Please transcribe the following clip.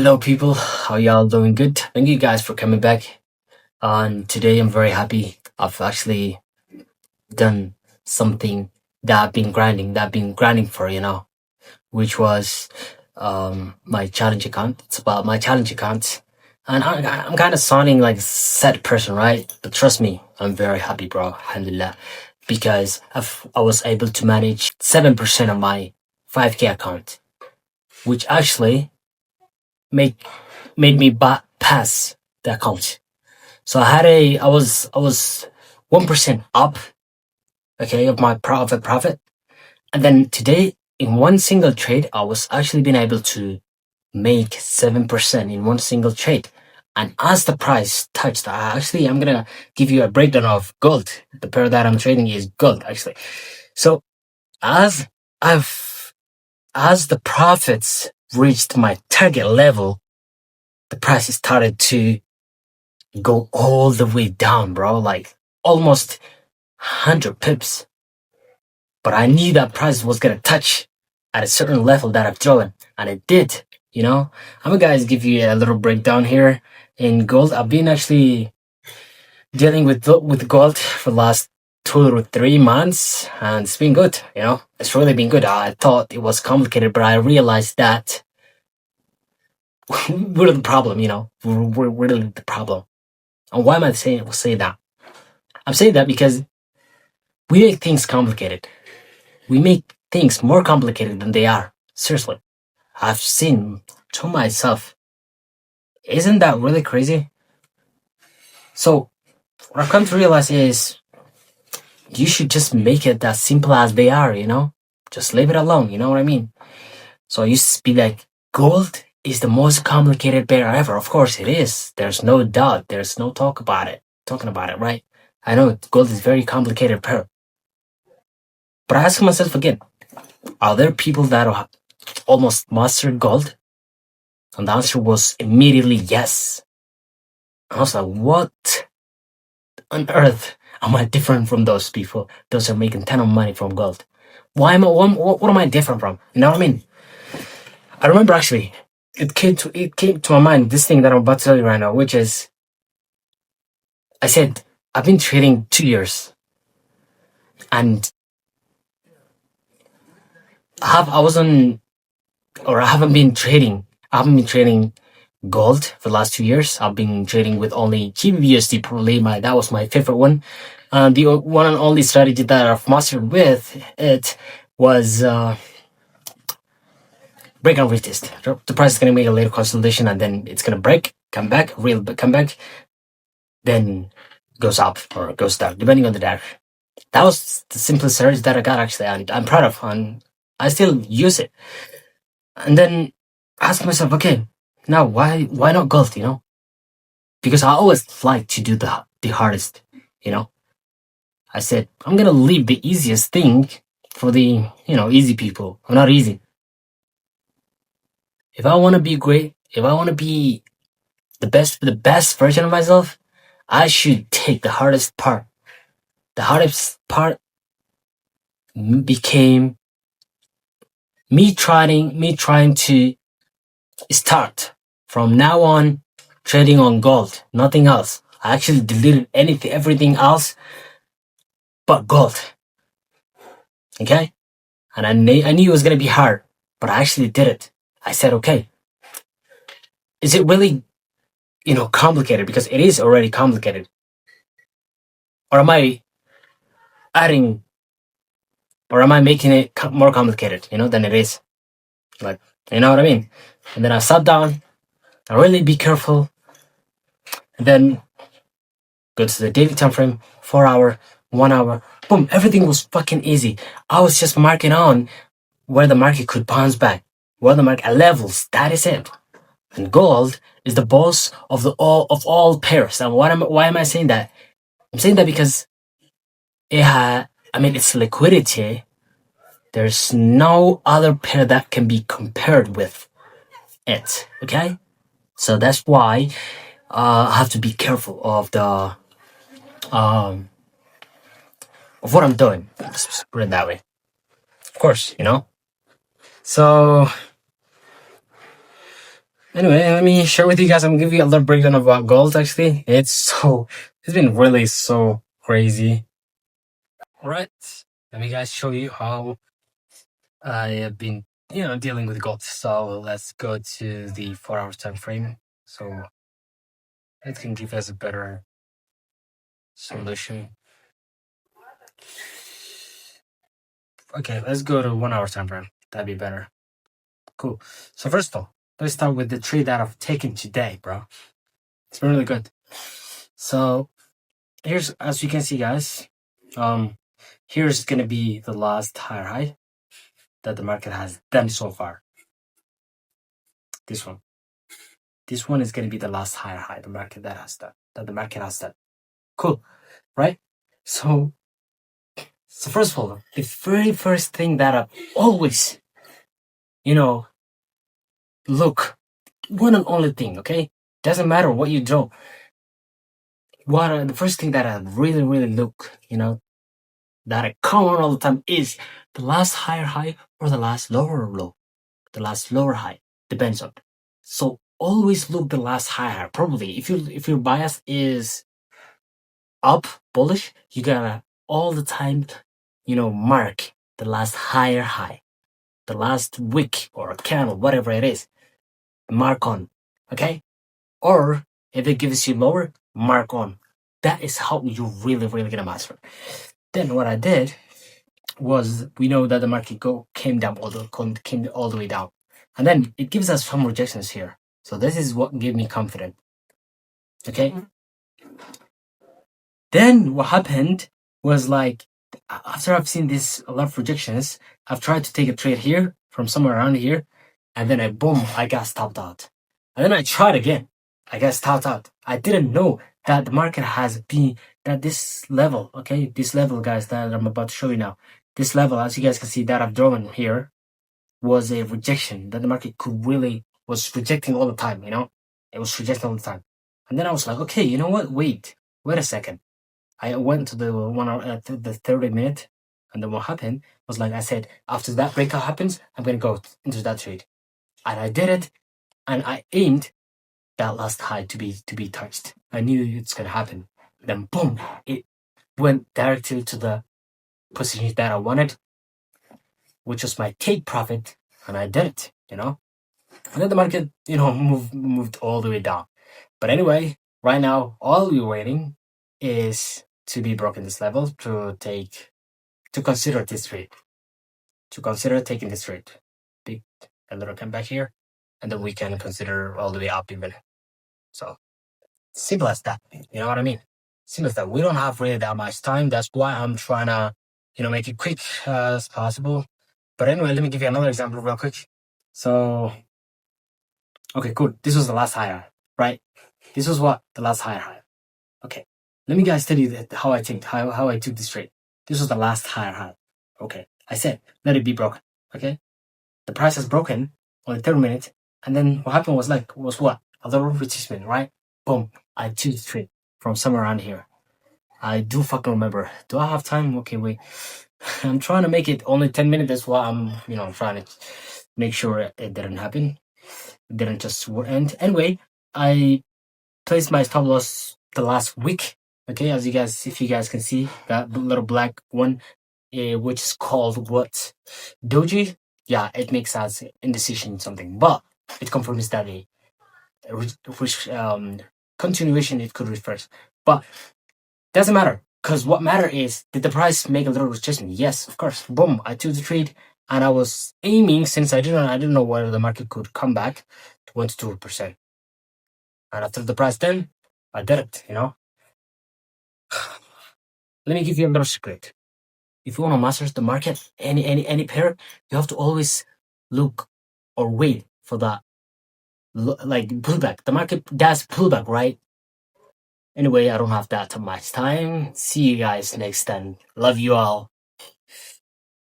Hello, people. How y'all doing? Good. Thank you guys for coming back. And today I'm very happy. I've actually done something that I've been grinding for, which was my challenge account. It's about my challenge account. And I'm kind of sounding like a sad person, right? But trust me, I'm very happy, bro. Alhamdulillah. Because I was able to manage 7% of my 5K account, which actually made made me pass the account. So I was 1% up, okay, of my profit. And then today in one single trade, I was actually being able to make 7% in one single trade. And as the price touched, I'm gonna give you a breakdown of gold. The pair that I'm trading is gold, actually. So as I've as the profits reached my target level, the price started to go all the way down, bro. Like almost 100 pips. But I knew that price was gonna touch at a certain level that I've drawn, and it did. I'm gonna guys give you a little breakdown here in gold. I've been actually dealing with gold for the last 2 or 3 months, and it's been good. It's really been good. I thought it was complicated, but I realized that we're the problem. We're really the problem. And why am I saying that? I'm saying that because we make things complicated. We make things more complicated than they are. Seriously. I've seen to myself. Isn't that really crazy? So, what I've come to realize is you should just make it as simple as they are, Just leave it alone, you know what I mean? So I used to be like, gold is the most complicated pair ever. Of course it is. There's no doubt. There's no talking about it, right? I know gold is very complicated pair. But I ask myself again, are there people that are almost mastered gold? And the answer was immediately yes. I was like, what on earth am I different from those people? Those are making ton of money from gold. What am I different from? You know what I mean? I remember actually, it came to my mind, this thing that I'm about to tell you right now, which is, I said, I've been trading 2 years, and I haven't been trading. I haven't been trading gold for the last 2 years. I've been trading with only GBBUSD, probably that was my favorite one. The one and only strategy that I've mastered with it was break and retest. The price is gonna make a little consolidation, and then it's gonna break, come back, come back, then goes up or goes down, depending on the direction. That was the simplest strategy that I got, actually, and I'm proud of, and I still use it. And then ask myself, okay, now why not gold? Because I always like to do the hardest. I said I'm gonna leave the easiest thing for the easy people. I'm not easy. If I want to be great, if I want to be the best version of myself, I should take the hardest part. The hardest part became me trying to start from now on trading on gold, nothing else. I actually deleted everything else but gold. Okay? And I knew it was gonna be hard, but I actually did it. I said, okay, is it really, complicated? Because it is already complicated. Or am I adding, or am I making it more complicated, than it is? Like, you know what I mean? And then I sat down, I really be careful, and then go to the daily time frame, 4 hour, 1 hour, boom, everything was fucking easy. I was just marking on where the market could bounce back, where the market levels, that is it. And gold is the boss of all pairs. And why am I saying that? I'm saying that because it's liquidity. There's no other pair that can be compared with it. Okay? So that's why I have to be careful of the of what I'm doing. Let's put it that way. Of course, So Anyway, let me share with you guys. I'm gonna give you a little breakdown about gold. Actually, it's been really so crazy. All right, let me guys show you how I have been, dealing with gold. So let's go to the 4 hour time frame. So it can give us a better solution. Okay, let's go to 1 hour time frame. That'd be better. Cool. So first of all, let's start with the trade that I've taken today, bro. It's been really good. So here's, as you can see, guys, here's gonna be the last higher high that the market has done so far. This one. This one is gonna be the last higher high the market that has done. That the market has done. Cool, right? So first of all, the very first thing that I always, look, one and only thing, okay? Doesn't matter what you do. The first thing that I really, really look, that I count on all the time is the last higher high or the last lower low. The last lower high. Depends on. So always look the last higher. Probably if your bias is up, bullish, you gotta all the time, mark the last higher high, the last wick or candle, whatever it is, mark on, okay? Or if it gives you lower, mark on. That is how you really, really gonna master. Then what I did was, we know that the market came all the way down, and then it gives us some rejections here. So this is what gave me confidence. Okay. Then what happened was, like, after I've seen this a lot of rejections, I've tried to take a trade here from somewhere around here, and then I got stopped out. And then I tried again. I got stopped out. I didn't know that the market has been that this level, okay, this level, guys, that I'm about to show you now. This level, as you guys can see, that I've drawn here, was a rejection that the market was rejecting all the time. It was rejecting all the time. And then I was like, okay, you know what? Wait a second. I went to the 1 hour, the 30-minute, and then what happened was, like I said, after that breakout happens, I'm gonna go into that trade, and I did it, and I aimed that last high to be touched. I knew it's gonna happen. Then boom, it went directly to the position that I wanted, which was my take profit, and I did it. And then the market, moved all the way down. But anyway, right now, all we're waiting is to be broken this level to consider this trade, to consider taking this trade. Big a little comeback here, and then we can consider all the way up even. So simple as that. You know what I mean? Simple as that. We don't have really that much time. That's why I'm trying to, make it quick as possible. But anyway, let me give you another example real quick. So, okay, cool. This was the last higher, right? This was what? The last higher. Okay. Let me guys tell you how I took this trade. This was the last higher high. Okay. I said, let it be broken. Okay. The price has broken on the 30-minute. And then what happened was what? A little retracement, right? Boom. I took the trade from somewhere around here. I do fucking remember. Do I have time? Okay, wait. I'm trying to make it only 10 minutes. That's why I'm, trying to make sure it didn't happen. It didn't just end. Anyway, I placed my stop loss the last week. Okay, if you guys can see that little black one, which is called what? Doji? Yeah, it makes us indecision something, but it confirms that continuation it could reverse. But doesn't matter, because what matter is, did the price make a little retracement? Yes, of course. Boom, I took the trade, and I was aiming, since I didn't know whether the market could come back to 1 to 2%. And after the price then, I did it, Let me give you a little secret. If you want to master the market, any pair, you have to always look or wait for that, like, pullback. The market does pullback, right? Anyway, I don't have that much time. See you guys next time. Love you all.